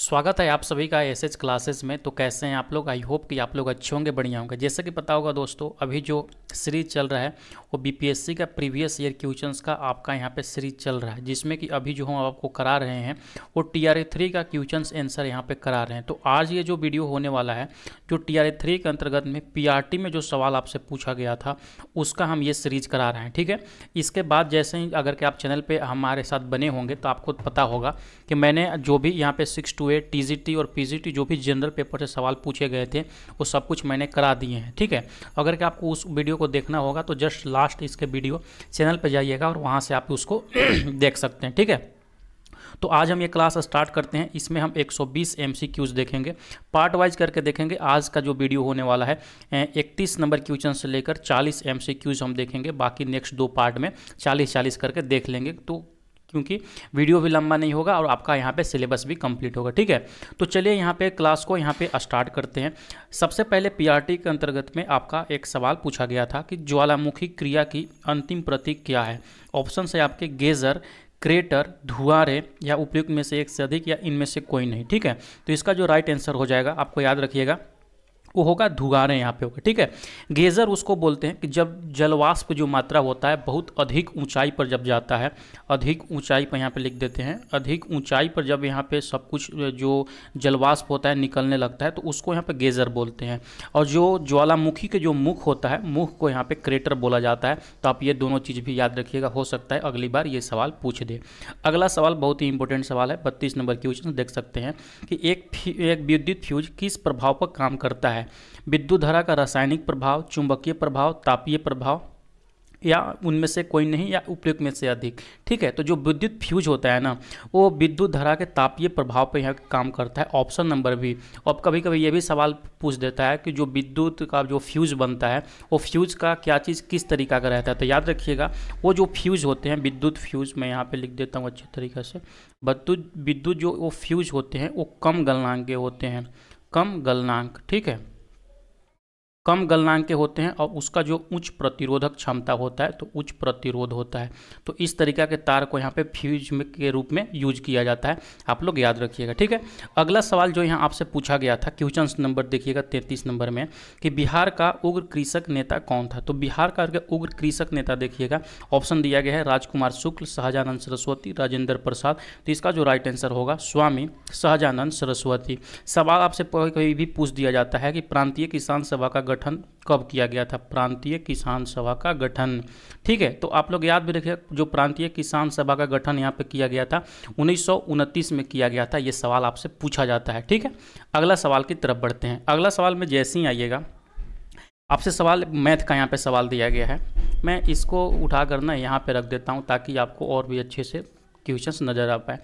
स्वागत है आप सभी का एसएच क्लासेस में। तो कैसे हैं आप लोग? आई होप कि आप लोग अच्छे होंगे, बढ़िया होंगे। जैसे कि पता होगा दोस्तों, अभी जो सीरीज चल रहा है वो बीपीएससी का प्रीवियस ईयर क्वेश्चंस का आपका यहाँ पे सीरीज चल रहा है, जिसमें कि अभी जो हम आपको करा रहे हैं वो TRA 3 का क्वेश्चंस आंसर यहाँ पे करा रहे हैं। तो आज ये जो वीडियो होने वाला है, जो TRA 3 के अंतर्गत में PRT में जो सवाल आपसे पूछा गया था उसका हम ये सीरीज करा रहे हैं, ठीक है। इसके बाद जैसे ही अगर कि आप चैनल पर हमारे साथ बने होंगे तो आपको पता होगा कि मैंने जो भी यहाँ पे 6 to 8 TGT और PGT जो भी जनरल पेपर से सवाल पूछे गए थे वो सब कुछ मैंने करा दिए हैं, ठीक है। अगर कि आपको उस वीडियो को देखना होगा तो जस्ट लास्ट इसके वीडियो चैनल पे जाइएगा और वहाँ से आप उसको देख सकते हैं, ठीक है। तो आज हम ये क्लास स्टार्ट करते हैं। इसमें हम 120 MCQs देखेंगे, पार्ट वाइज करके देखेंगे। आज का जो वीडियो होने वाला है 31 नंबर क्वेश्चन से लेकर 40 MCQs हम देखेंगे। बाकी नेक्स्ट दो पार्ट में 40-40 करके देख लेंगे, तो क्योंकि वीडियो भी लंबा नहीं होगा और आपका यहाँ पे सिलेबस भी कंप्लीट होगा, ठीक है। तो चलिए यहाँ पे क्लास को यहाँ पे स्टार्ट करते हैं। सबसे पहले PRT के अंतर्गत में आपका एक सवाल पूछा गया था कि ज्वालामुखी क्रिया की अंतिम प्रतीक क्या है। ऑप्शन है आपके गेजर, क्रेटर, धुआरे या उपयुक्त में से एक से अधिक या इनमें से कोई नहीं, ठीक है। तो इसका जो राइट आंसर हो जाएगा, आपको याद रखिएगा, वो होगा धुआरे यहाँ पे होगा, ठीक है। गेजर उसको बोलते हैं कि जब जलवाष्प जो मात्रा होता है बहुत अधिक ऊंचाई पर जब जाता है, अधिक ऊंचाई पर यहाँ पे लिख देते हैं, अधिक ऊंचाई पर जब यहाँ पे सब कुछ जो जलवाष्प होता है निकलने लगता है तो उसको यहाँ पे गेजर बोलते हैं। और जो ज्वालामुखी के जो मुख होता है, मुख को यहाँ पे क्रेटर बोला जाता है। तो आप ये दोनों चीज़ भी याद रखिएगा, हो सकता है अगली बार ये सवाल पूछ दे। अगला सवाल बहुत ही इंपॉर्टेंट सवाल है, 32 नंबर क्वेश्चन देख सकते हैं कि एक विद्युत फ्यूज किस प्रभाव पर काम करता है। विद्युत धारा का रासायनिक प्रभाव, चुंबकीय प्रभाव, तापीय प्रभाव या उनमें से कोई नहीं या उपयुक्त में से अधिक, ठीक है। तो जो विद्युत फ्यूज होता है ना, वो विद्युत धारा के तापीय प्रभाव पर यहाँ काम करता है, ऑप्शन नंबर भी। और कभी कभी ये भी सवाल पूछ देता है कि जो विद्युत का जो फ्यूज बनता है वो फ्यूज का क्या चीज़ किस तरीका का रहता है। तो याद रखिएगा, वो जो फ्यूज होते हैं विद्युत फ्यूज, मैं यहाँ पे लिख देता हूँ अच्छे तरीके से। विद्युत जो वो फ्यूज होते हैं वो कम गलनांक के होते हैं, कम गलनांक, ठीक है, कम गलनांक के होते हैं। और उसका जो उच्च प्रतिरोधक क्षमता होता है तो उच्च प्रतिरोध होता है। तो इस तरीका के तार को यहाँ पे फ्यूज के रूप में यूज किया जाता है, आप लोग याद रखिएगा, ठीक है। अगला सवाल जो यहाँ आपसे पूछा गया था, क्वेश्चन नंबर देखिएगा 33 नंबर में, कि बिहार का उग्र कृषक नेता कौन था। तो बिहार का उग्र कृषक नेता देखिएगा, ऑप्शन दिया गया है राजकुमार शुक्ल, शाहजानंद सरस्वती, राजेंद्र प्रसाद। तो इसका जो राइट आंसर होगा स्वामी शाहजानंद सरस्वती। सवाल आपसे कभी भी पूछ दिया जाता है कि प्रांतीय किसान सभा का गठन कब किया गया था। प्रांतीय किसान सभा का गठन, ठीक है। तो आप लोग याद भी रखिए, जो प्रांतीय किसान सभा का गठन यहाँ पे किया गया था 1929 में किया गया था। ये सवाल आपसे पूछा जाता है, ठीक है। अगला सवाल की तरफ बढ़ते हैं। अगला सवाल में जैसे ही आइएगा, आपसे सवाल मैथ का यहाँ पे सवाल दिया गया है। मैं इसको उठा कर ना यहाँ पे रख देता हूँ ताकि आपको और भी अच्छे से क्वेश्चंस नज़र आ पाए।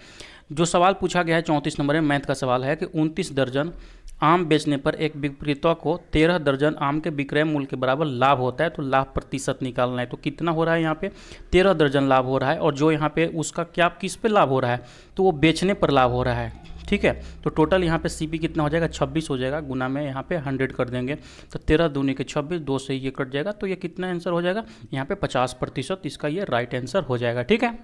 जो सवाल पूछा गया है 34 नंबर में, मैथ का सवाल है कि 29 दर्जन आम बेचने पर एक विक्रेता को 13 दर्जन आम के विक्रय मूल्य के बराबर लाभ होता है। तो लाभ प्रतिशत निकालना है। तो कितना हो रहा है यहाँ पे? 13 दर्जन लाभ हो रहा है। और जो यहाँ पे उसका क्या किस पे लाभ हो रहा है, तो वो बेचने पर लाभ हो रहा है, ठीक है। तो टोटल यहाँ पे CP कितना हो जाएगा? 26 हो जाएगा, गुना में यहाँ पे 100 कर देंगे तो 13 दूनी के 26, 2 से ये कट जाएगा। तो ये कितना आंसर हो जाएगा यहाँ पे? 50%। इसका ये राइट आंसर हो जाएगा, ठीक है।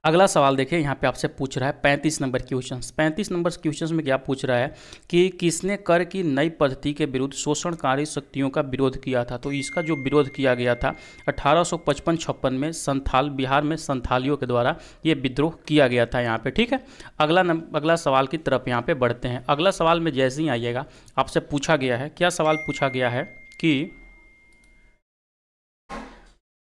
अगला सवाल देखिए, यहाँ पे आपसे पूछ रहा है 35 नंबर क्वेश्चन। 35 नंबर क्वेश्चन में क्या पूछ रहा है कि किसने कर की नई पद्धति के विरुद्ध शोषणकारी शक्तियों का विरोध किया था। तो इसका जो विरोध किया गया था 1855-56 में बिहार में संथालियों के द्वारा ये विद्रोह किया गया था यहाँ पे, ठीक है। अगला सवाल की तरफ यहाँ पे बढ़ते हैं। अगला सवाल में जैसे ही आइएगा, आपसे पूछा गया है, क्या सवाल पूछा गया है कि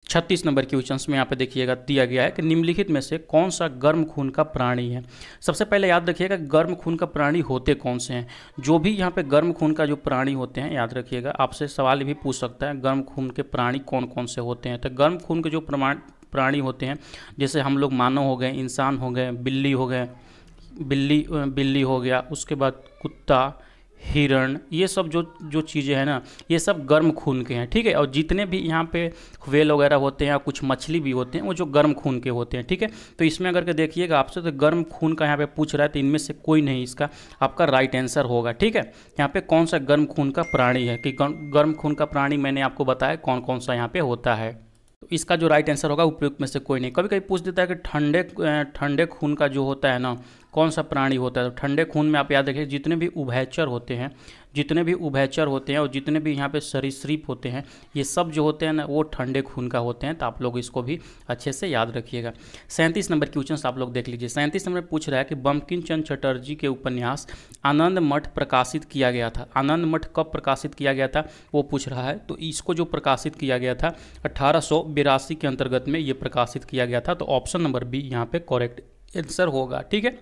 36 नंबर क्वेश्चन में यहाँ पे देखिएगा दिया गया है कि निम्नलिखित में से कौन सा गर्म खून का प्राणी है। सबसे पहले याद रखिएगा गर्म खून का प्राणी होते कौन से हैं। जो भी यहाँ पे गर्म खून का जो प्राणी होते हैं, याद रखिएगा, आपसे सवाल भी पूछ सकता है गर्म खून के प्राणी कौन कौन से होते हैं। तो गर्म खून के जो प्राणी होते हैं, जैसे हम लोग मानव हो गए, इंसान हो गए, बिल्ली हो गए, बिल्ली हो गया, उसके बाद कुत्ता, हिरण, ये सब जो चीज़ें हैं ना, ये सब गर्म खून के हैं, ठीक है। और जितने भी यहाँ पे व्हेल वगैरह होते हैं या कुछ मछली भी होते हैं, वो जो गर्म खून के होते हैं, ठीक है। तो इसमें अगर के देखिएगा आपसे, तो गर्म खून का यहाँ पे पूछ रहा है, तो इनमें से कोई नहीं इसका आपका राइट आंसर होगा, ठीक है। यहाँ पे कौन सा गर्म खून का प्राणी है, कि गर्म खून का प्राणी मैंने आपको बताया कौन कौन सा यहाँ पे होता है। तो इसका जो राइट आंसर होगा उपयुक्त में से कोई नहीं। कभी कभी पूछ देता है कि ठंडे खून का जो होता है ना, कौन सा प्राणी होता है? तो ठंडे खून में आप याद रखिए जितने भी उभयचर होते हैं, जितने भी उभयचर होते हैं और जितने भी यहाँ पे सरीसृप होते हैं, ये सब जो होते हैं ना वो ठंडे खून का होते हैं। तो आप लोग इसको भी अच्छे से याद रखिएगा। 37 नंबर क्वेश्चन आप लोग देख लीजिए। 37 नंबर पूछ रहा है कि बंकिम चंद्र चटर्जी के उपन्यास आनंद मठ प्रकाशित किया गया था। आनंद मठ कब प्रकाशित किया गया था वो पूछ रहा है। तो इसको जो प्रकाशित किया गया था 1882 के अंतर्गत में ये प्रकाशित किया गया था। तो ऑप्शन नंबर बी यहाँ पे करेक्ट आंसर होगा। ठीक है,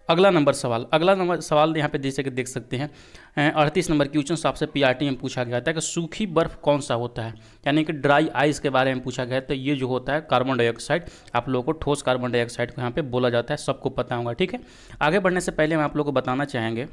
अगला नंबर सवाल यहाँ पे जैसे कि देख सकते हैं 38 नंबर क्वेश्चन आपसे पीआरटी में पूछा गया था कि सूखी बर्फ कौन सा होता है, यानी कि ड्राई आइस के बारे में पूछा गया। तो ये जो होता है कार्बन डाइऑक्साइड, आप लोगों को ठोस कार्बन डाइऑक्साइड को यहाँ पे बोला जाता है, सबको पता होगा। ठीक है, आगे बढ़ने से पहले हम आप लोगों को बताना चाहेंगे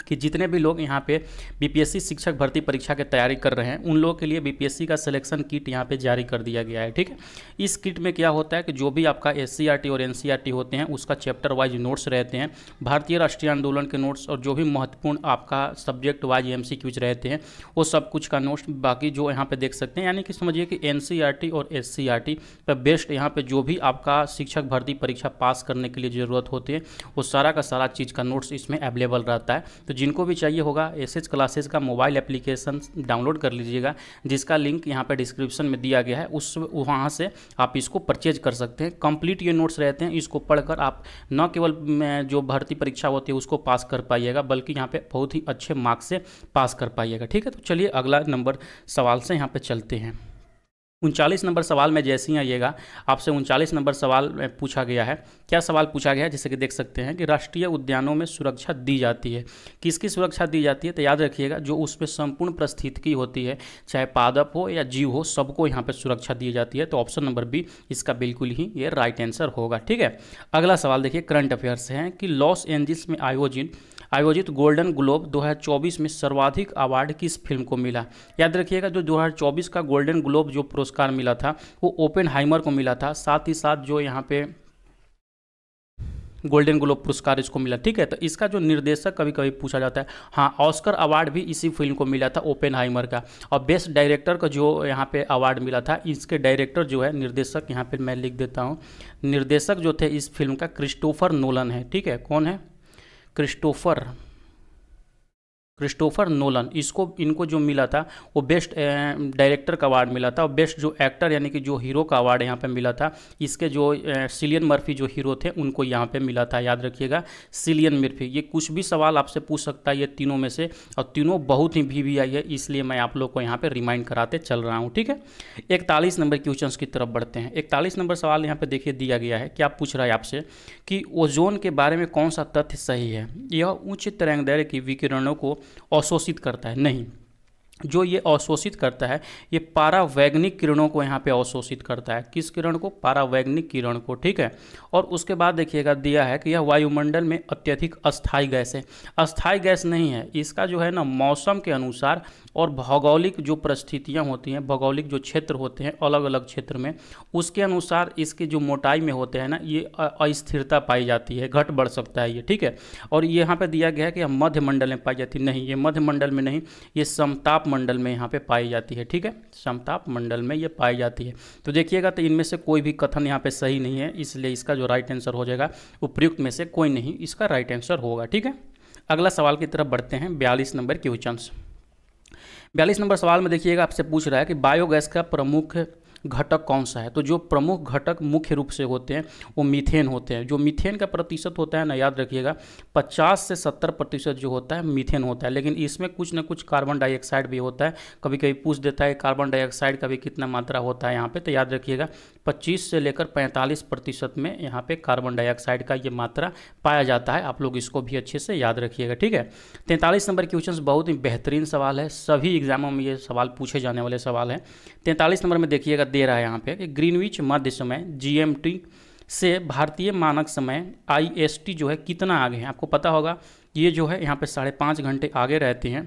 कि जितने भी लोग यहाँ पे बीपीएससी शिक्षक भर्ती परीक्षा की तैयारी कर रहे हैं उन लोगों के लिए बीपीएससी का सिलेक्शन किट यहाँ पे जारी कर दिया गया है। ठीक है, इस किट में क्या होता है कि जो भी आपका एससीईआरटी और एनसीईआरटी होते हैं उसका चैप्टर वाइज नोट्स रहते हैं, भारतीय राष्ट्रीय आंदोलन के नोट्स और जो भी महत्वपूर्ण आपका सब्जेक्ट वाइज एमसीक्यूज रहते हैं वो सब कुछ का नोट्स बाकी जो यहाँ पे देख सकते हैं, यानी कि समझिए कि एनसीईआरटी और एससीईआरटी पर बेस्ड यहाँ पे जो भी आपका शिक्षक भर्ती परीक्षा पास करने के लिए ज़रूरत होती है वो सारा का सारा चीज़ का नोट्स इसमें अवेलेबल रहता है। तो जिनको भी चाहिए होगा एसएच क्लासेस का मोबाइल एप्लीकेशन डाउनलोड कर लीजिएगा, जिसका लिंक यहाँ पे डिस्क्रिप्शन में दिया गया है, उस वहाँ से आप इसको परचेज कर सकते हैं। कंप्लीट ये नोट्स रहते हैं, इसको पढ़कर आप न केवल जो भर्ती परीक्षा होती है उसको पास कर पाइएगा बल्कि यहाँ पे बहुत ही अच्छे मार्क्स से पास कर पाइएगा। ठीक है, तो चलिए अगला नंबर सवाल से यहाँ पे चलते हैं। 39 नंबर सवाल में जैसे ही आइएगा आपसे 39 नंबर सवाल पूछा गया है। क्या सवाल पूछा गया है? जैसे कि देख सकते हैं कि राष्ट्रीय उद्यानों में सुरक्षा दी जाती है, किसकी सुरक्षा दी जाती है? तो याद रखिएगा जो उसमें संपूर्ण पारिस्थितिकी होती है, चाहे पादप हो या जीव हो, सबको यहाँ पर सुरक्षा दी जाती है। तो ऑप्शन नंबर बी इसका बिल्कुल ही ये राइट आंसर होगा। ठीक है, अगला सवाल देखिए करंट अफेयर्स से है कि लॉस एंजल्स में आयोजित गोल्डन ग्लोब 2024 में सर्वाधिक अवार्ड किस फिल्म को मिला? याद रखिएगा जो 2024 का गोल्डन ग्लोब जो पुरस्कार मिला था वो ओपेनहाइमर को मिला था, साथ ही साथ जो यहाँ पे गोल्डन ग्लोब पुरस्कार इसको मिला। ठीक है, तो इसका जो निर्देशक कभी कभी पूछा जाता है, हाँ ऑस्कर अवार्ड भी इसी फिल्म को मिला था ओपेनहाइमर का। और बेस्ट डायरेक्टर का जो यहाँ पे अवार्ड मिला था, इसके डायरेक्टर जो है निर्देशक यहाँ पे मैं लिख देता हूँ, निर्देशक जो थे इस फिल्म का क्रिस्टोफर नोलन है। ठीक है, कौन है? Christopher Nolan. इनको जो मिला था वो बेस्ट डायरेक्टर का अवार्ड मिला था और बेस्ट जो एक्टर यानी कि जो हीरो का अवार्ड यहाँ पे मिला था इसके जो सिलियन मर्फी जो हीरो थे उनको यहाँ पे मिला था। याद रखिएगा सिलियन मर्फी। ये कुछ भी सवाल आपसे पूछ सकता है ये तीनों में से, और तीनों बहुत ही VVI है, इसलिए मैं आप लोग को यहाँ पे रिमाइंड कराते चल रहा हूँ। ठीक है, 41 नंबर क्वेश्चन की तरफ बढ़ते हैं। 41 नंबर सवाल यहाँ पे देखिए दिया गया है। क्या पूछ रहा है आपसे कि ओजोन के बारे में कौन सा तथ्य सही है? यह उच्च तरंगदैर्घ्य की विकिरणों को अवशोषित करता है। नहीं, जो ये अवशोषित करता है ये पारावैगनिक किरणों को यहाँ पे अवशोषित करता है। किस किरण को? पारावैगनिक किरण को। ठीक है, और उसके बाद देखिएगा दिया है कि यह वायुमंडल में अत्यधिक अस्थायी गैस है। अस्थायी गैस नहीं है, इसका जो है ना मौसम के अनुसार और भौगोलिक जो परिस्थितियाँ होती हैं, भौगोलिक जो क्षेत्र होते हैं अलग अलग क्षेत्र में, उसके अनुसार इसकी जो मोटाई में होते हैं ना ये अस्थिरता पाई जाती है, घट बढ़ सकता है ये। ठीक है, और ये यहाँ पे दिया गया है कि यह मध्य मंडल में पाई जाती है। नहीं, ये मध्य मंडल में नहीं, ये समताप मंडल में यहाँ पे पाई जाती है। ठीक है, समताप मंडल में ये पाई जाती है। तो देखिएगा तो इनमें से कोई भी कथन यहाँ पे सही नहीं है, इसलिए इसका जो राइट आंसर हो जाएगा उपयुक्त में से कोई नहीं इसका राइट आंसर होगा। ठीक है, अगला सवाल की तरफ बढ़ते हैं। 42 नंबर क्वेश्चन। 42 नंबर सवाल में देखिएगा आपसे पूछ रहा है कि बायोगैस का प्रमुख घटक कौन सा है? तो जो प्रमुख घटक मुख्य रूप से होते हैं वो मीथेन होते हैं। जो मीथेन का प्रतिशत होता है ना, याद रखिएगा 50 से 70% जो होता है मीथेन होता है, लेकिन इसमें कुछ ना कुछ कार्बन डाइऑक्साइड भी होता है। कभी कभी पूछ देता है कार्बन डाइऑक्साइड का भी कितना मात्रा होता है यहाँ पे, तो याद रखिएगा 25 से लेकर 45% में यहाँ पे कार्बन डाइऑक्साइड का ये मात्रा पाया जाता है। आप लोग इसको भी अच्छे से याद रखिएगा। ठीक है, 43 नंबर क्वेश्चन बहुत ही बेहतरीन सवाल है, सभी एग्जामों में ये सवाल पूछे जाने वाले सवाल है। 43 नंबर में देखिएगा दे रहा है यहाँ पे कि ग्रीनविच मध्य समय GMT से भारतीय मानक समय IST जो है कितना आगे है? आपको पता होगा ये जो है यहाँ पे 5.5 घंटे आगे रहते हैं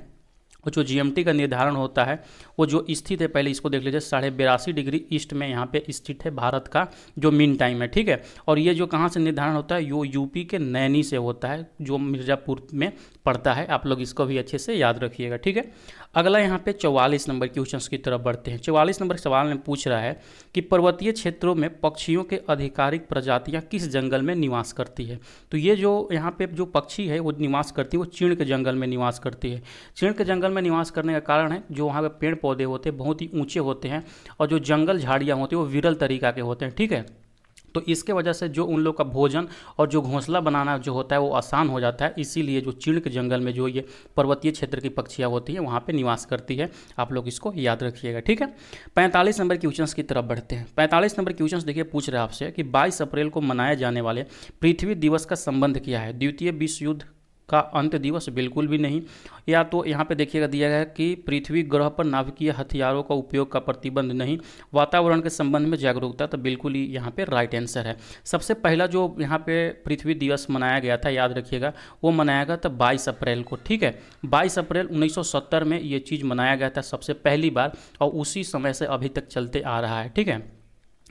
वो जो जीएमटी का निर्धारण होता है वो जो स्थित है, पहले इसको देख लीजिए, 82.5 डिग्री ईस्ट में यहाँ पे स्थित है भारत का जो मीन टाइम है, ठीक है। और ये जो कहाँ से निर्धारण होता है, यो यूपी के नैनी से होता है, जो मिर्ज़ापुर में पड़ता है। आप लोग इसको भी अच्छे से याद रखिएगा, ठीक है। अगला यहाँ पे 44 नंबर क्वेश्चन की तरफ बढ़ते हैं। 44 नंबर सवाल में पूछ रहा है कि पर्वतीय क्षेत्रों में पक्षियों के आधिकारिक प्रजातियाँ किस जंगल में निवास करती है। तो ये जो यहाँ पे जो पक्षी है वो निवास करती है, वो चीड़ के जंगल में निवास करती है। चीड़ के जंगल में निवास करने का कारण है जो वहाँ पे पेड़ पौधे होते हैं बहुत ही ऊंचे होते हैं, और जो जंगल झाड़ियाँ होती हैं वो विरल तरीका के होते हैं, ठीक है। तो इसके वजह से जो उन लोग का भोजन और जो घोंसला बनाना जो होता है वो आसान हो जाता है। इसीलिए जो चीड़ के जंगल में जो ये पर्वतीय क्षेत्र की पक्षियाँ होती हैं वहाँ पे निवास करती है। आप लोग इसको याद रखिएगा, ठीक है। 45 नंबर क्वेश्चन की तरफ बढ़ते हैं। 45 नंबर क्वेश्चन देखिए, पूछ रहे हैं आपसे कि 22 अप्रैल को मनाए जाने वाले पृथ्वी दिवस का संबंध क्या है। द्वितीय विश्व युद्ध का अंत दिवस, बिल्कुल भी नहीं। या तो यहाँ पे देखिएगा दिया गया है कि पृथ्वी ग्रह पर नाभिकीय हथियारों का उपयोग का प्रतिबंध नहीं। वातावरण के संबंध में जागरूकता, तो बिल्कुल ही यहाँ पे राइट आंसर है। सबसे पहला जो यहाँ पे पृथ्वी दिवस मनाया गया था, याद रखिएगा, वो मनाया गया था 22 अप्रैल को, ठीक है। 22 अप्रैल 1970 में ये चीज़ मनाया गया था सबसे पहली बार, और उसी समय से अभी तक चलते आ रहा है, ठीक है।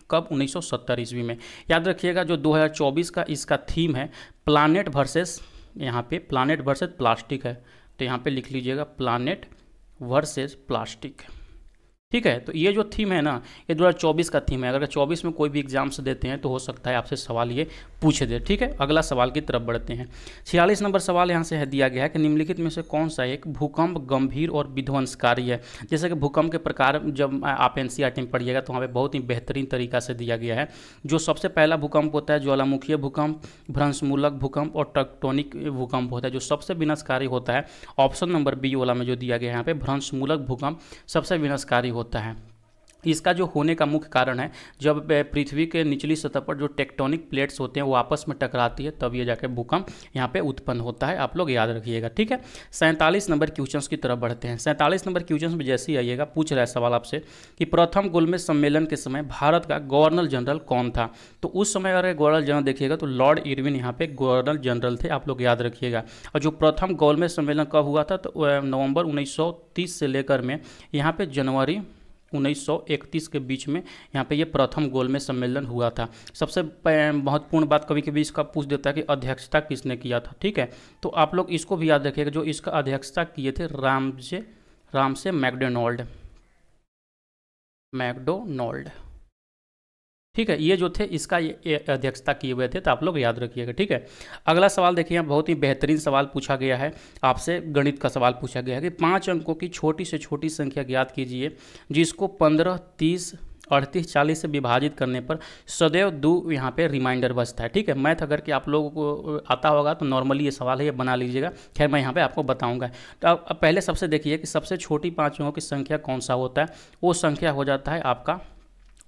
कब? 1970 ईस्वी में। याद रखिएगा जो 2024 का इसका थीम है प्लानेट वर्सेस, यहाँ पे प्लानेट वर्सेस प्लास्टिक है, तो यहाँ पे लिख लीजिएगा प्लानेट वर्सेस प्लास्टिक, ठीक है। तो ये जो थीम है ना, ये 2024 का थीम है। अगर 24 में कोई भी एग्जाम्स देते हैं तो हो सकता है आपसे सवाल ये पूछ दे, ठीक है। अगला सवाल की तरफ बढ़ते हैं। 46 नंबर सवाल यहाँ से है दिया गया है कि निम्नलिखित में से कौन सा एक भूकंप गंभीर और विध्वंसकारी है। जैसे कि भूकंप के प्रकार जब आप एनसीईआरटी में पढ़िएगा तो वहाँ पे बहुत ही बेहतरीन तरीका से दिया गया है। जो सबसे पहला भूकंप होता है ज्वालामुखीय भूकंप, भ्रंशमूलक भूकंप और टेक्टोनिक भूकंप होता है। जो सबसे विनाशकारी होता है ऑप्शन नंबर बी वाला में जो दिया गया है यहाँ पे, भ्रंशमूलक भूकंप सबसे विनाशकारी होता है। इसका जो होने का मुख्य कारण है जब पृथ्वी के निचली सतह पर जो टेक्टोनिक प्लेट्स होते हैं वो आपस में टकराती है, तब ये जाके भूकंप यहाँ पे उत्पन्न होता है। आप लोग याद रखिएगा, ठीक है। 47 नंबर क्वेश्चन की तरफ बढ़ते हैं। 47 नंबर क्वेश्चन में जैसे ही आइएगा, पूछ रहा है सवाल आपसे कि प्रथम गोलमेज सम्मेलन के समय भारत का गवर्नर जनरल कौन था। तो उस समय अगर गवर्नर जनरल देखिएगा तो लॉर्ड इरविन यहाँ पे गवर्नर जनरल थे, आप लोग याद रखिएगा। और जो प्रथम गोलमेज सम्मेलन कब हुआ था, तो नवंबर 1930 से लेकर में यहाँ पे जनवरी 1931 के बीच में यहाँ पे ये प्रथम गोलमेज सम्मेलन हुआ था। सबसे महत्वपूर्ण बात कभी कभी इसका पूछ देता है कि अध्यक्षता किसने किया था, ठीक है। तो आप लोग इसको भी याद रखिएगा, जो इसका अध्यक्षता किए थे रामसे मैकडोनाल्ड, ठीक है। ये जो थे इसका ये अध्यक्षता किए हुए थे, तो आप लोग याद रखिएगा, ठीक है। अगला सवाल देखिए, यहाँ बहुत ही बेहतरीन सवाल पूछा गया है आपसे, गणित का सवाल पूछा गया है कि 5 अंकों की छोटी से छोटी संख्या ज्ञात कीजिए जिसको 15, 30, 38, 40 से विभाजित करने पर सदैव 2 यहाँ पे रिमाइंडर बचता है, ठीक है। मैथ अगर कि आप लोगों को आता होगा तो नॉर्मली ये सवाल है, ये बना लीजिएगा। खैर मैं यहाँ पे आपको बताऊंगा। तो अब पहले सबसे देखिए कि सबसे छोटी 5 अंकों की संख्या कौन सा होता है। वो संख्या हो जाता है आपका,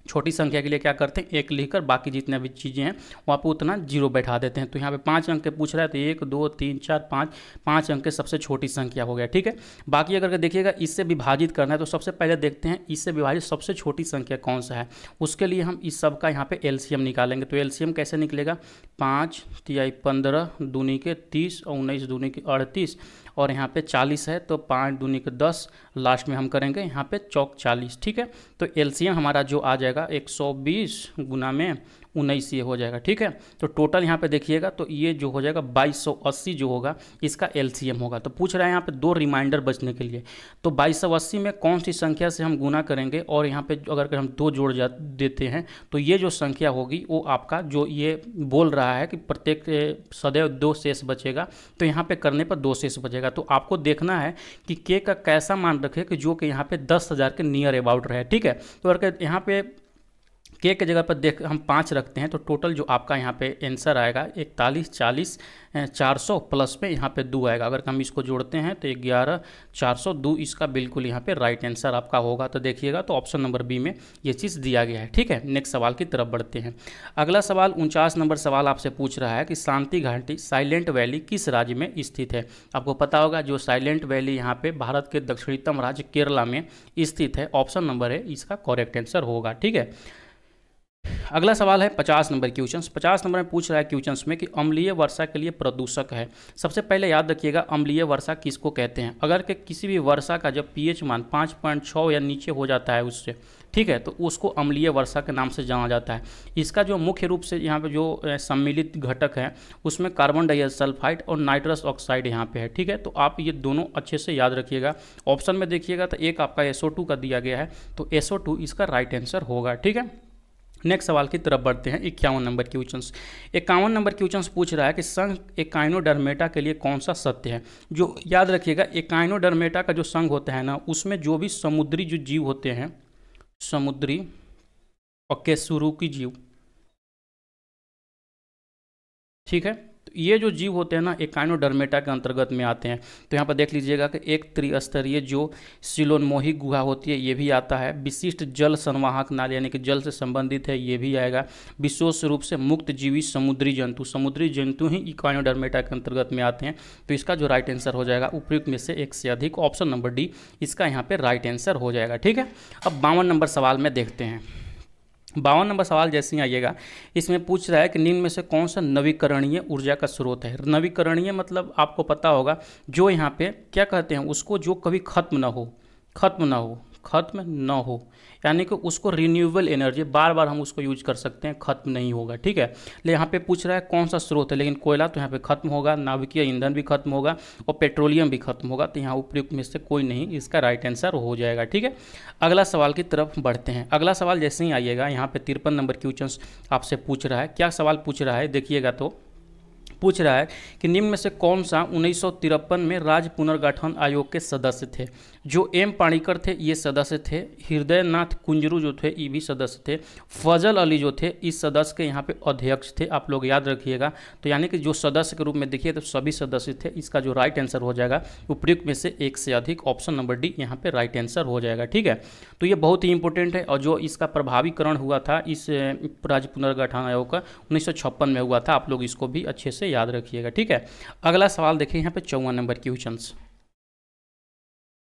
छोटी संख्या के लिए क्या करते हैं, 1 लिखकर बाकी जितने भी चीज़ें हैं वहाँ पे उतना 0 बैठा देते हैं। तो यहाँ पे 5 अंक के पूछ रहा है, तो 1, 2, 3, 4, 5 अंक के सबसे छोटी संख्या हो गया, ठीक है। बाकी अगर देखिएगा इससे विभाजित करना है तो सबसे पहले देखते हैं इससे विभाजित सबसे छोटी संख्या कौन सा है। उसके लिए हम इस सब का यहाँ पे एलसीएम निकालेंगे। तो एलसीएम कैसे निकलेगा, 5 तिहाई 15 दूनी के 30 और 19 दूनी के 38 और यहाँ पे 40 है, तो 5 दूनी के 10, लास्ट में हम करेंगे यहाँ पे चौक 40, ठीक है। तो एलसीएम हमारा जो आ जाएगा 120 गुना में 19 ये हो जाएगा, ठीक है। तो टोटल यहाँ पे देखिएगा तो ये जो हो जाएगा 2280 जो होगा इसका एलसीएम होगा। तो पूछ रहा है यहाँ पे 2 रिमाइंडर बचने के लिए, तो 2280 में कौन सी संख्या से हम गुना करेंगे, और यहाँ पे अगर हम 2 जोड़ देते हैं तो ये जो संख्या होगी वो आपका जो ये बोल रहा है कि प्रत्येक सदैव 2 शेष बचेगा, तो यहाँ पे करने पर 2 शेष बचेगा। तो आपको देखना है कि के का कैसा मान रखे कि जो कि यहाँ पे 10,000 के नियर अबाउट रहे, ठीक है। तो अगर यहाँ पे के जगह पर देख हम 5 रखते हैं तो टोटल जो आपका यहाँ पे आंसर आएगा 41, 40, 400 प्लस में यहाँ पे 2 आएगा। अगर हम इसको जोड़ते हैं तो 11, 402 इसका बिल्कुल यहाँ पे राइट आंसर आपका होगा। तो देखिएगा तो ऑप्शन नंबर बी में ये चीज़ दिया गया है, ठीक है। नेक्स्ट सवाल की तरफ बढ़ते हैं। अगला सवाल 49 नंबर सवाल आपसे पूछ रहा है कि शांति घाटी साइलेंट वैली किस राज्य में स्थित है। आपको पता होगा जो साइलेंट वैली यहाँ पे भारत के दक्षिणतम राज्य केरला में स्थित है। ऑप्शन नंबर है इसका करेक्ट आंसर होगा, ठीक है। अगला सवाल है 50 नंबर क्वेश्चन। 50 नंबर में पूछ रहा है क्वेश्चन में कि अम्लीय वर्षा के लिए प्रदूषक है। सबसे पहले याद रखिएगा अम्लीय वर्षा किसको कहते हैं। अगर के किसी भी वर्षा का जब पीएच मान 5.6 या नीचे हो जाता है उससे, ठीक है, तो उसको अम्लीय वर्षा के नाम से जाना जाता है। इसका जो मुख्य रूप से यहाँ पे जो सम्मिलित घटक है उसमें कार्बन डाइसल्फाइड और नाइट्रस ऑक्साइड यहाँ पे है, ठीक है। तो आप ये दोनों अच्छे से याद रखिएगा। ऑप्शन में देखिएगा तो एक आपका SO2 का दिया गया है, तो SO2 इसका राइट आंसर होगा, ठीक है। नेक्स्ट सवाल की तरफ बढ़ते हैं। 51 नंबर क्वेश्चन। 51 नंबर क्वेश्चन पूछ रहा है कि संघ एकाइनोडर्मेटा के लिए कौन सा सत्य है। जो याद रखिएगा एकाइनोडर्मेटा का जो संघ होता है ना, उसमें जो भी समुद्री जो जीव होते हैं, समुद्री और कशेरुकी जीव, ठीक है, तो ये जो जीव होते हैं ना एकाइनोडर्मेटा के अंतर्गत में आते हैं। तो यहाँ पर देख लीजिएगा कि एक त्रिस्तरीय जो सिलोनमोही गुहा होती है ये भी आता है। विशिष्ट जल संवाहक नाल यानी कि जल से संबंधित है ये भी आएगा। विशेष रूप से मुक्त जीवी समुद्री जंतु ही एकाइनोडर्मेटा के अंतर्गत में आते हैं। तो इसका जो राइट आंसर हो जाएगा उपयुक्त में से एक से अधिक, ऑप्शन नंबर डी इसका यहाँ पर राइट आंसर हो जाएगा, ठीक है। अब 52 नंबर सवाल में देखते हैं। 52 नंबर सवाल जैसे ही आइएगा इसमें पूछ रहा है कि निम्न में से कौन सा नवीकरणीय ऊर्जा का स्रोत है। नवीकरणीय मतलब आपको पता होगा जो यहाँ पे क्या कहते हैं उसको, जो कभी खत्म ना हो, यानी कि उसको रिन्यूएबल एनर्जी बार बार हम उसको यूज कर सकते हैं, खत्म नहीं होगा, ठीक है। ले यहाँ पे पूछ रहा है कौन सा स्रोत है, लेकिन कोयला तो यहाँ पे खत्म होगा, नाभिकीय ईंधन भी खत्म होगा और पेट्रोलियम भी खत्म होगा। तो यहाँ उपयुक्त में से कोई नहीं, इसका राइट आंसर हो जाएगा, ठीक है। अगला सवाल की तरफ बढ़ते हैं। अगला सवाल जैसे ही आइएगा यहाँ पे 53 नंबर क्वेश्चन आपसे पूछ रहा है। क्या सवाल पूछ रहा है देखिएगा, तो पूछ रहा है कि निम्न में से कौन सा 1953 में राज्य पुनर्गठन आयोग के सदस्य थे। जो एम पाणिकर थे ये सदस्य थे, हृदयनाथ कुंजरू जो थे ये भी सदस्य थे, फजल अली जो थे इस सदस्य के यहाँ पे अध्यक्ष थे, आप लोग याद रखिएगा। तो यानी कि जो सदस्य के रूप में देखिए तो सभी सदस्य थे। इसका जो राइट आंसर हो जाएगा उपयुक्त में से एक से अधिक, ऑप्शन नंबर डी यहाँ पे राइट आंसर हो जाएगा, ठीक है। तो ये बहुत ही इंपॉर्टेंट है और जो इसका प्रभावीकरण हुआ था इस राज्य पुनर्गठन आयोग का 1956 में हुआ था। आप लोग इसको भी अच्छे से याद रखिएगा, ठीक है। अगला सवाल देखिए यहाँ पे 54 नंबर क्वेश्चन।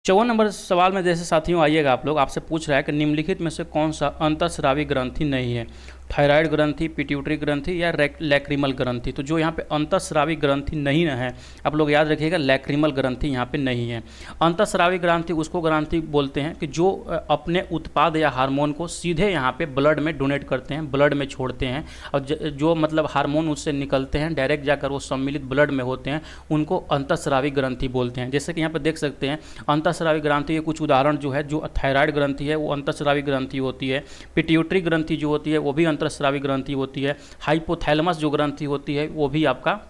54 नंबर सवाल में जैसे साथियों आइएगा आप लोग, आपसे पूछ रहा है कि निम्नलिखित में से कौन सा अंतःस्रावी ग्रंथि नहीं है। थायराइड ग्रंथि, पिट्यूटरी ग्रंथि या लैक्रिमल ग्रंथि। तो जो यहाँ पे अंतःस्रावी ग्रंथि नहीं है आप लोग याद रखिएगा, लैक्रिमल ग्रंथि यहाँ पे नहीं है। अंतःस्रावी ग्रंथि उसको ग्रंथि बोलते हैं कि जो अपने उत्पाद या हार्मोन को सीधे यहाँ पे ब्लड में डोनेट करते हैं, ब्लड में छोड़ते हैं, और जो मतलब हार्मोन उससे निकलते हैं डायरेक्ट जाकर वो सम्मिलित ब्लड में होते हैं, उनको अंतःस्रावी ग्रंथि बोलते हैं। जैसे कि यहाँ पर देख सकते हैं अंतःस्रावी ग्रंथि के कुछ उदाहरण जो है, जो थायराइड ग्रंथि है वो अंतःस्रावी ग्रंथि होती है, पिट्यूटरी ग्रंथि जो होती है वो भी अंतःस्रावी ग्रंथि होती है, हाइपोथैलेमस जो ग्रंथि होती है वो भी आपका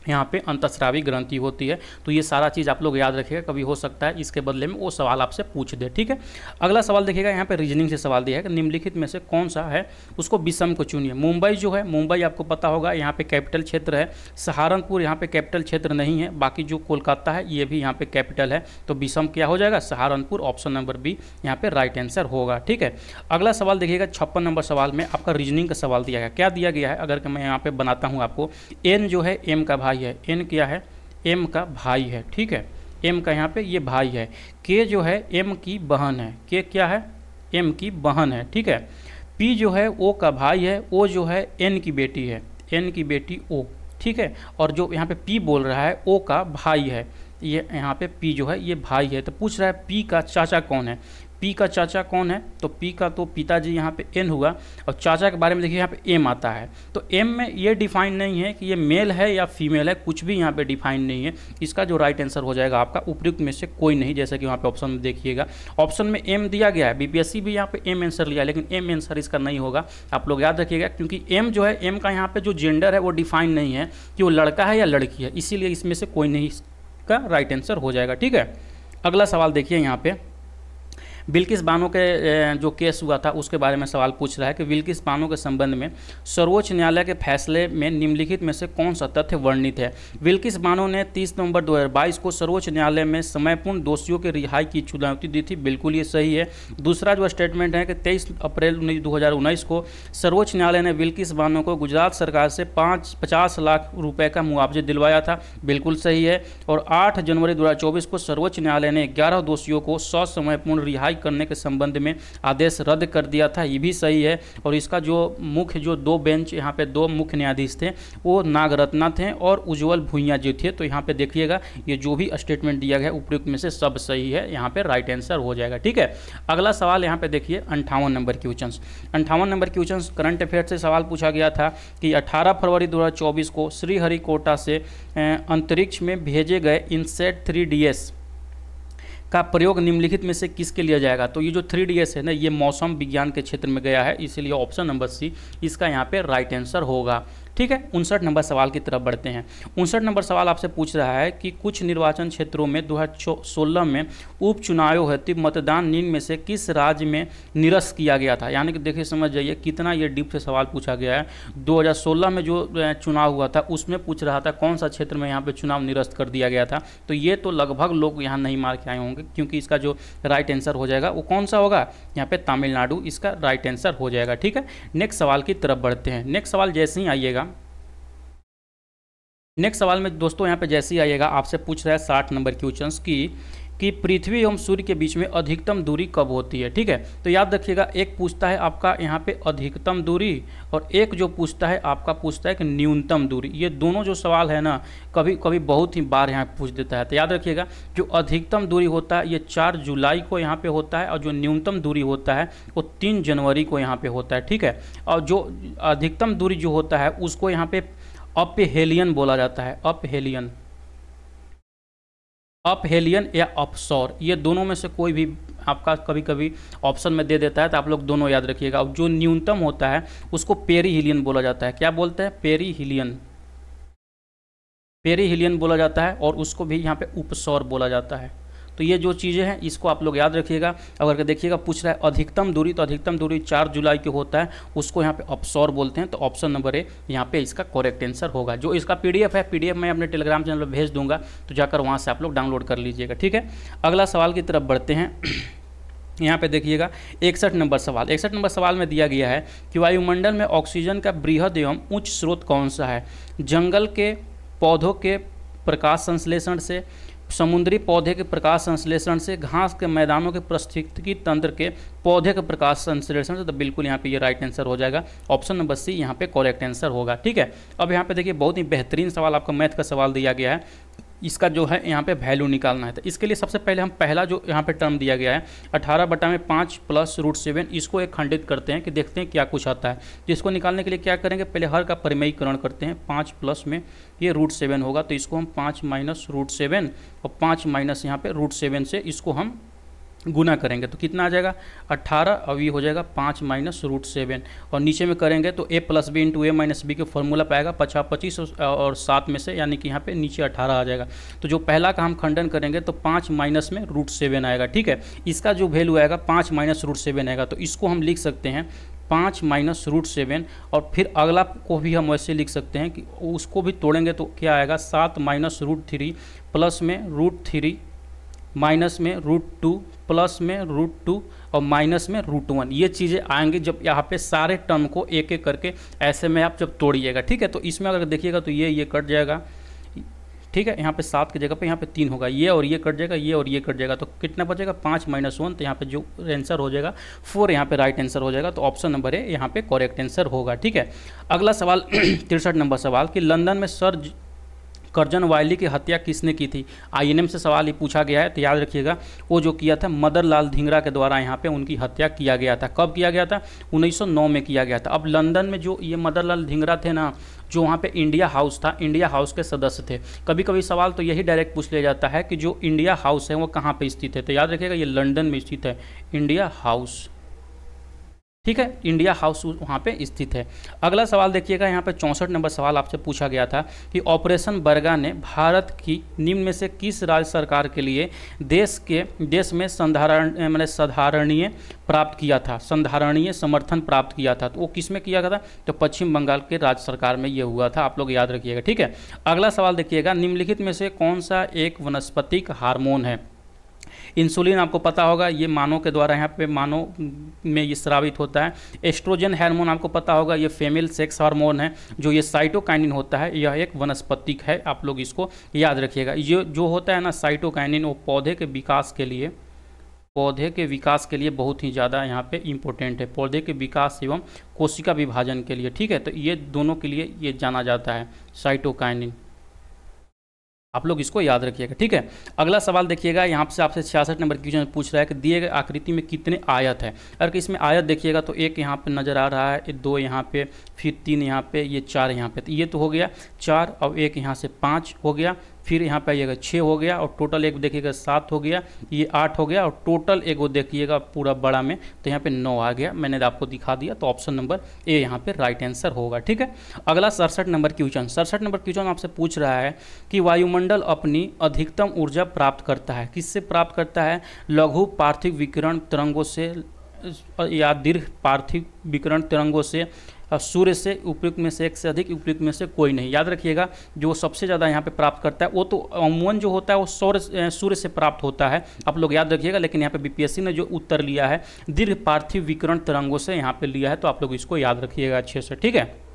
यहाँ पे अंतःस्रावी ग्रंथि होती है। तो ये सारा चीज़ आप लोग याद रखिएगा, कभी हो सकता है इसके बदले में वो सवाल आपसे पूछ दे, ठीक है। अगला सवाल देखिएगा, यहाँ पे रीजनिंग से सवाल दिया है कि निम्नलिखित में से कौन सा है उसको विषम को चुनिए। मुंबई जो है, मुंबई आपको पता होगा यहाँ पे कैपिटल क्षेत्र है। सहारनपुर यहाँ पे कैपिटल क्षेत्र नहीं है, बाकी जो कोलकाता है ये भी यहाँ पे कैपिटल है। तो विषम क्या हो जाएगा, सहारनपुर, ऑप्शन नंबर बी यहाँ पे राइट आंसर होगा, ठीक है। अगला सवाल देखिएगा 56 नंबर सवाल में आपका रीजनिंग का सवाल दिया गया। क्या दिया गया है, अगर मैं यहाँ पे बनाता हूँ आपको, एन जो है एम का भाई है, एन क्या है, एम का भाई है, ठीक है। एम का यहाँ पे ये भाई है। के जो है एम की बहन है, के क्या है, एम की बहन है, ठीक है। पी जो है ओ का भाई है, ओ जो है एन की बेटी है, एन की बेटी ओ, ठीक है। और जो यहाँ पे पी बोल रहा है ओ का भाई है, ये यहाँ पे पी जो है ये भाई है। तो पूछ रहा है पी का चाचा कौन है। पी का चाचा कौन है, तो पी का तो पिताजी यहाँ पे एन हुआ, और चाचा के बारे में देखिए यहाँ पे एम आता है। तो एम में ये डिफाइन नहीं है कि ये मेल है या फीमेल है, कुछ भी यहाँ पे डिफाइन नहीं है। इसका जो राइट आंसर हो जाएगा आपका उपयुक्त में से कोई नहीं, जैसे कि वहाँ पे ऑप्शन में देखिएगा, ऑप्शन में एम दिया गया है, बीपीएससी भी यहाँ पे एम आंसर लिया, लेकिन एम आंसर इसका नहीं होगा। आप लोग याद रखिएगा, क्योंकि एम जो है, एम का यहाँ पे जो जेंडर है वो डिफाइन नहीं है कि वो लड़का है या लड़की है, इसीलिए इसमें से कोई नहीं इसका राइट आंसर हो जाएगा, ठीक है। अगला सवाल देखिए, यहाँ पे बिल्किस बानो के जो केस हुआ था उसके बारे में सवाल पूछ रहा है कि बिल्किस बानो के संबंध में सर्वोच्च न्यायालय के फैसले में निम्नलिखित में से कौन सा तथ्य वर्णित है। बिल्किस बानो ने 30 नवंबर 2022 को सर्वोच्च न्यायालय में समयपूर्ण दोषियों के रिहाई की चुनौती दी थी, बिल्कुल ये सही है। दूसरा जो स्टेटमेंट है कि 23 अप्रैल 2019 को सर्वोच्च न्यायालय ने बिल्किस बानो को गुजरात सरकार से 50 लाख रुपये का मुआवजा दिलवाया था, बिल्कुल सही है। और 8 जनवरी 2024 को सर्वोच्च न्यायालय ने 11 दोषियों को ससमयपूर्ण रिहाई करने के संबंध में आदेश रद्द कर दिया था, ये भी सही है। और इसका जो मुख्य जो 2 बेंच यहाँ पे 2 मुख्य न्यायाधीश थे वो नागरत्ना थे और उज्ज्वल भुइयां जी थे। तो यहाँ पे देखिएगा ये जो भी स्टेटमेंट दिया गया है उपयुक्त में से सब सही है, यहाँ पे राइट आंसर हो जाएगा। ठीक है, अगला सवाल यहाँ पे देखिए 58 number question. 58 number question current affair से सवाल पूछा गया था कि 18 फरवरी 2024 को श्रीहरिकोटा से अंतरिक्ष में भेजे गए इनसैट 3DS का प्रयोग निम्नलिखित में से किसके लिया जाएगा। तो ये जो 3DS है ना, ये मौसम विज्ञान के क्षेत्र में गया है, इसलिए ऑप्शन नंबर सी इसका यहाँ पे राइट आंसर होगा। ठीक है, 59 नंबर सवाल की तरफ बढ़ते हैं। 59 नंबर सवाल आपसे पूछ रहा है कि कुछ निर्वाचन क्षेत्रों में 2016 में उपचुनाव हेतु मतदान निम्न में से किस राज्य में निरस्त किया गया था। यानी कि देखिए समझ जाइए कितना ये डीप से सवाल पूछा गया है। 2016 में जो चुनाव हुआ था उसमें पूछ रहा था कौन सा क्षेत्र में यहाँ पे चुनाव निरस्त कर दिया गया था। तो ये तो लगभग लोग यहाँ नहीं मार के आए होंगे, क्योंकि इसका जो राइट आंसर हो जाएगा वो कौन सा होगा, यहाँ पे तमिलनाडु इसका राइट आंसर हो जाएगा। ठीक है, नेक्स्ट सवाल की तरफ बढ़ते हैं। नेक्स्ट सवाल जैसे ही आइएगा, नेक्स्ट सवाल में दोस्तों यहाँ पे जैसे ही आइएगा आपसे पूछ रहा है 60 नंबर क्वेश्चंस कि पृथ्वी एवं सूर्य के बीच में अधिकतम दूरी कब होती है। ठीक है, तो याद रखिएगा एक पूछता है आपका यहाँ पे अधिकतम दूरी और एक जो पूछता है आपका पूछता है कि न्यूनतम दूरी। ये दोनों जो सवाल है ना कभी कभी बहुत ही बार यहाँ पूछ देता है। तो याद रखिएगा जो अधिकतम दूरी होता है ये 4 जुलाई को यहाँ पे होता है और जो न्यूनतम दूरी होता है वो 3 जनवरी को यहाँ पे होता है। ठीक है, और जो अधिकतम दूरी जो होता है उसको यहाँ पे अपहेलियन बोला जाता है। अपहेलियन या अपसौर, ये दोनों में से कोई भी आपका कभी कभी ऑप्शन में दे देता है, तो आप लोग दोनों याद रखिएगा। अब जो न्यूनतम होता है उसको पेरीहिलियन बोला जाता है। क्या बोलते हैं, पेरीहिलियन बोला जाता है और उसको भी यहाँ पे उपसौर बोला जाता है। तो ये जो चीज़ें हैं इसको आप लोग याद रखिएगा। अगर देखिएगा पूछ रहा है अधिकतम दूरी, तो अधिकतम दूरी 4 जुलाई के होता है, उसको यहाँ पे अपसौर बोलते हैं। तो ऑप्शन नंबर ए यहाँ पे इसका करेक्ट आंसर होगा। जो इसका पीडीएफ है, पीडीएफ मैं अपने टेलीग्राम चैनल पर भेज दूंगा, तो जाकर वहाँ से आप लोग डाउनलोड कर लीजिएगा। ठीक है, अगला सवाल की तरफ बढ़ते हैं। यहाँ पे देखिएगा 61 नंबर सवाल। 61 नंबर सवाल में दिया गया है कि वायुमंडल में ऑक्सीजन का बृहद एवं उच्च स्रोत कौन सा है। जंगल के पौधों के प्रकाश संश्लेषण से, समुद्री पौधे के प्रकाश संश्लेषण से, घास के मैदानों के पारिस्थितिकी तंत्र के पौधे के प्रकाश संश्लेषण से। तो बिल्कुल यहाँ पे ये राइट आंसर हो जाएगा। ऑप्शन नंबर सी यहाँ पे करेक्ट आंसर होगा। ठीक है, अब यहाँ पे देखिए बहुत ही बेहतरीन सवाल आपका मैथ का सवाल दिया गया है। इसका जो है यहाँ पे वैल्यू निकालना है। तो इसके लिए सबसे पहले हम पहला जो यहाँ पे टर्म दिया गया है 18/5 + √7, इसको एक खंडित करते हैं कि देखते हैं क्या कुछ आता है। तो इसको निकालने के लिए क्या करेंगे, पहले हर का परिमेयीकरण करते हैं। 5 प्लस में ये √7 होगा, तो इसको हम 5 - √7 और 5 माइनस यहाँ पे √7 से इसको हम गुना करेंगे तो कितना आ जाएगा 18। अब ये हो जाएगा 5 - √7 और नीचे में करेंगे तो a + b × a - b के फॉर्मूला पाएगा 25 और 7 में से, यानी कि यहाँ पे नीचे 18 आ जाएगा। तो जो पहला का हम खंडन करेंगे तो 5 माइनस में √7 आएगा। ठीक है, इसका जो वैल्यू आएगा 5 - √7 आएगा, तो इसको हम लिख सकते हैं 5 - √7 और फिर अगला को भी हम वैसे लिख सकते हैं कि उसको भी तोड़ेंगे तो क्या आएगा 7 - √3 प्लस में √3 माइनस में √2 प्लस में √2 और माइनस में √1। ये चीज़ें आएंगे जब यहाँ पे सारे टर्म को एक एक करके ऐसे में आप जब तोड़िएगा। ठीक है, तो इसमें अगर देखिएगा तो ये कट जाएगा। ठीक है, यहाँ पे 7 की जगह पे यहाँ पे 3 होगा, ये और ये कट जाएगा, ये और ये कट जाएगा, तो कितना बचेगा 5 - 1। तो यहाँ पे जो आंसर हो जाएगा 4 यहाँ पे राइट आंसर हो जाएगा। तो ऑप्शन नंबर है यहाँ पे करेक्ट आंसर होगा। ठीक है, अगला सवाल 63 नंबर सवाल कि लंदन में सर कर्जन वायली की हत्या किसने की थी। INM से सवाल ये पूछा गया है, तो याद रखिएगा वो जो किया था मदन लाल धिंगरा के द्वारा यहाँ पे उनकी हत्या किया गया था। कब किया गया था 1909 में किया गया था। अब लंदन में जो ये मदन लाल धिंगरा थे ना, जो वहाँ पे इंडिया हाउस था, इंडिया हाउस के सदस्य थे। कभी कभी सवाल तो यही डायरेक्ट पूछ लिया जाता है कि जो इंडिया हाउस है वो कहाँ पर स्थित है, तो याद रखिएगा ये लंदन में स्थित है इंडिया हाउस। ठीक है, इंडिया हाउस वहाँ पे स्थित है। अगला सवाल देखिएगा, यहाँ पे 64 नंबर सवाल आपसे पूछा गया था कि ऑपरेशन बरगा ने भारत की निम्न में से किस राज्य सरकार के लिए देश में संधारणीय प्राप्त किया था, संधारणीय समर्थन प्राप्त किया था। तो वो किस में किया गया था, तो पश्चिम बंगाल के राज्य सरकार में ये हुआ था। आप लोग याद रखिएगा। ठीक है, अगला सवाल देखिएगा, निम्नलिखित में से कौन सा एक वनस्पतिक हार्मोन है। इंसुलिन आपको पता होगा, ये मानव के द्वारा यहाँ पे मानव में ये स्रावित होता है। एस्ट्रोजन हार्मोन आपको पता होगा, ये फीमेल सेक्स हार्मोन है। जो ये साइटोकाइनिन होता है यह एक वनस्पतिक है, आप लोग इसको याद रखिएगा। ये जो होता है ना साइटोकाइनिन, वो पौधे के विकास के लिए पौधे के विकास के लिए बहुत ही ज़्यादा यहाँ पे इम्पोर्टेंट है, पौधे के विकास एवं कोशिका विभाजन के लिए, ठीक है। तो ये दोनों के लिए ये जाना जाता है साइटोकाइनिन, आप लोग इसको याद रखिएगा, ठीक है। अगला सवाल देखिएगा, यहाँ से आपसे 66 नंबर क्वेश्चन पूछ रहा है कि दिए गए आकृति में कितने आयत है। अगर इसमें आयत देखिएगा तो एक यहाँ पे नज़र आ रहा है, 2 यहाँ पे, फिर 3 यहाँ पे, ये 4 यहाँ पे, तो ये तो हो गया 4, और एक यहाँ से 5 हो गया, फिर यहाँ पे आइएगा 6 हो गया, और टोटल एक देखिएगा 7 हो गया, ये 8 हो गया, और टोटल एक वो देखिएगा पूरा बड़ा में तो यहाँ पे 9 आ गया। मैंने आपको दिखा दिया, तो ऑप्शन नंबर ए यहाँ पे राइट आंसर होगा, ठीक है। अगला 67 नंबर क्वेश्चन, 67 नंबर क्वेश्चन आपसे पूछ रहा है कि वायुमंडल अपनी अधिकतम ऊर्जा प्राप्त करता है, किससे प्राप्त करता है? लघु पार्थिव विकिरण तरंगों से या दीर्घ पार्थिव विकिरण तरंगों से, सूर्य से, उपयुक्त में से एक से अधिक, उपयुक्त में से कोई नहीं। याद रखिएगा, जो सबसे ज़्यादा यहाँ पे प्राप्त करता है वो तो अमूमन जो होता है वो सूर्य से प्राप्त होता है, आप लोग याद रखिएगा। लेकिन यहाँ पे बीपीएससी ने जो उत्तर लिया है दीर्घ पार्थिव विकिरण तरंगों से यहाँ पे लिया है, तो आप लोग इसको याद रखिएगा अच्छे से, ठीक है।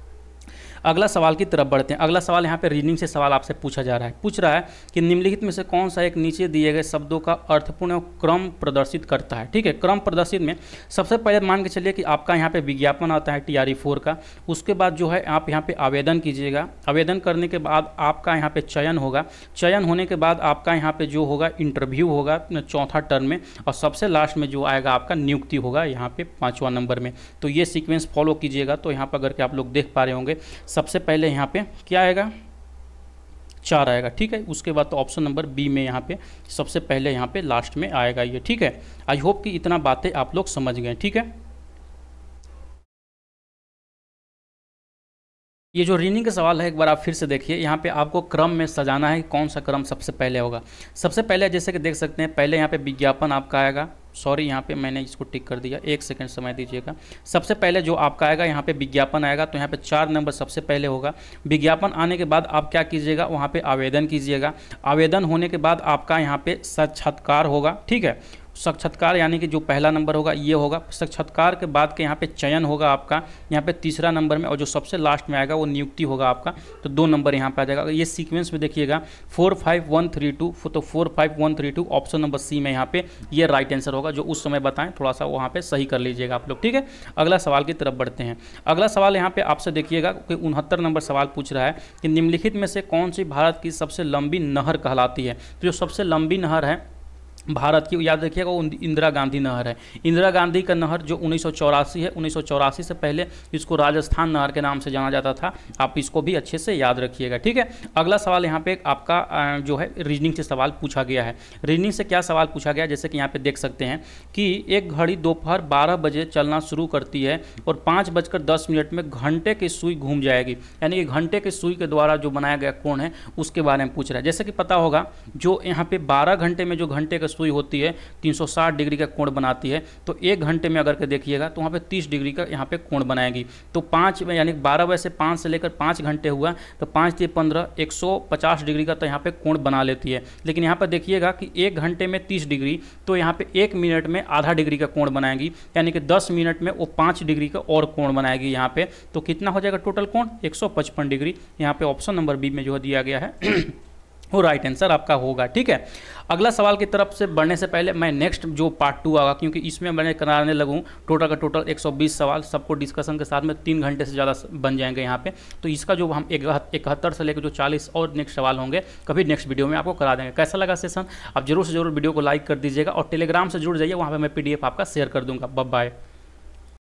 अगला सवाल की तरफ बढ़ते हैं। अगला सवाल यहाँ पे रीजनिंग से सवाल आपसे पूछा जा रहा है, पूछ रहा है कि निम्नलिखित में से कौन सा एक नीचे दिए गए शब्दों का अर्थपूर्ण क्रम प्रदर्शित करता है, ठीक है। क्रम प्रदर्शित में सबसे पहले मान के चलिए कि आपका यहाँ पे विज्ञापन आता है TRE4 का, उसके बाद जो है आप यहाँ पे आवेदन कीजिएगा, आवेदन करने के बाद आपका यहाँ पे चयन होगा, चयन होने के बाद आपका यहाँ पे जो होगा इंटरव्यू होगा 4था टर्म में, और सबसे लास्ट में जो आएगा आपका नियुक्ति होगा यहाँ पे 5वां नंबर में। तो ये सीक्वेंस फॉलो कीजिएगा। तो यहाँ पर अगर के आप लोग देख पा रहे होंगे, सबसे पहले यहाँ पे क्या आएगा? 4 आएगा, ठीक है। उसके बाद तो ऑप्शन नंबर बी में यहाँ पे सबसे पहले यहाँ पे लास्ट में आएगा ये, ठीक है। आई होप कि इतना बातें आप लोग समझ गए, ठीक है। ये जो रीजनिंग का सवाल है एक बार आप फिर से देखिए, यहाँ पे आपको क्रम में सजाना है, कौन सा क्रम सबसे पहले होगा। सबसे पहले जैसे कि देख सकते हैं, पहले यहाँ पे विज्ञापन आपका आएगा, सॉरी यहाँ पे मैंने इसको टिक कर दिया, 1 सेकंड समय दीजिएगा। सबसे पहले जो आपका आएगा यहाँ पे विज्ञापन आएगा, तो यहाँ पे 4 नंबर सबसे पहले होगा। विज्ञापन आने के बाद आप क्या कीजिएगा, वहाँ पे आवेदन कीजिएगा। आवेदन होने के बाद आपका यहाँ पे साक्षात्कार होगा, ठीक है। साक्षात्कार यानी कि जो पहला नंबर होगा ये होगा। साक्षात्कार के बाद के यहाँ पे चयन होगा आपका यहाँ पे 3रा नंबर में, और जो सबसे लास्ट में आएगा वो नियुक्ति होगा आपका, तो 2 नंबर यहाँ पे आ जाएगा। ये सीक्वेंस में देखिएगा 4 5 1 3 2, तो 4 5 1 3 2 ऑप्शन नंबर सी में यहाँ पे ये राइट आंसर होगा। जो उस समय बताएं थोड़ा सा वहाँ पे सही कर लीजिएगा आप लोग, ठीक है। अगला सवाल की तरफ बढ़ते हैं। अगला सवाल यहाँ पे आपसे देखिएगा कि 69 नंबर सवाल पूछ रहा है कि निम्नलिखित में से कौन सी भारत की सबसे लंबी नहर कहलाती है। तो जो सबसे लंबी नहर है भारत की, याद रखिएगा, वो इंदिरा गांधी नहर है। इंदिरा गांधी का नहर जो 1984 है, 1984 से पहले इसको राजस्थान नहर के नाम से जाना जाता था। आप इसको भी अच्छे से याद रखिएगा, ठीक है। अगला सवाल यहाँ पे आपका जो है रीजनिंग से सवाल पूछा गया है। रीजनिंग से क्या सवाल पूछा गया, जैसे कि यहाँ पे देख सकते हैं कि एक घड़ी दोपहर 12 बजे चलना शुरू करती है और 5:10 में घंटे की सुई घूम जाएगी, यानी कि घंटे की सुई के द्वारा जो बनाया गया कोण है उसके बारे में पूछ रहा है। जैसे कि पता होगा, जो यहाँ पे 12 घंटे में जो घंटे का सुई होती है 360 डिग्री का कोण बनाती है, तो 1 घंटे में अगर के देखिएगा तो वहाँ पे 30 डिग्री का यहाँ पे कोण बनाएगी। तो 5 में यानी 12 बजे से 5 से लेकर 5 घंटे हुआ, तो 5 × 15 150 डिग्री का तो यहाँ पे कोण बना लेती है। लेकिन यहाँ पर देखिएगा कि 1 घंटे में 30 डिग्री, तो यहाँ पे 1 मिनट में आधा डिग्री का कोण बनाएगी, यानी कि 10 मिनट में वो 5 डिग्री का और कोण बनाएगी यहाँ पे। तो कितना हो जाएगा टोटल कोण? 155 डिग्री। यहाँ पे ऑप्शन नंबर बी में जो दिया गया है वो राइट आंसर आपका होगा, ठीक है। अगला सवाल की तरफ से बढ़ने से पहले मैं नेक्स्ट जो पार्ट 2 आगा, क्योंकि इसमें मैंने कराने लगूँ टोटल का टोटल 120 सवाल, सबको डिस्कशन के साथ में 3 घंटे से ज़्यादा बन जाएंगे यहाँ पे। तो इसका जो हम 71 से लेकर जो 40 और नेक्स्ट सवाल होंगे कभी नेक्स्ट वीडियो में आपको करा देंगे। कैसा लगा सेशन? आप जरूर से जरूर वीडियो को लाइक कर दीजिएगा और टेलीग्राम से जुड़ जाइए, वहाँ पर मैं PDF आपका शेयर कर दूँगा। Bye bye.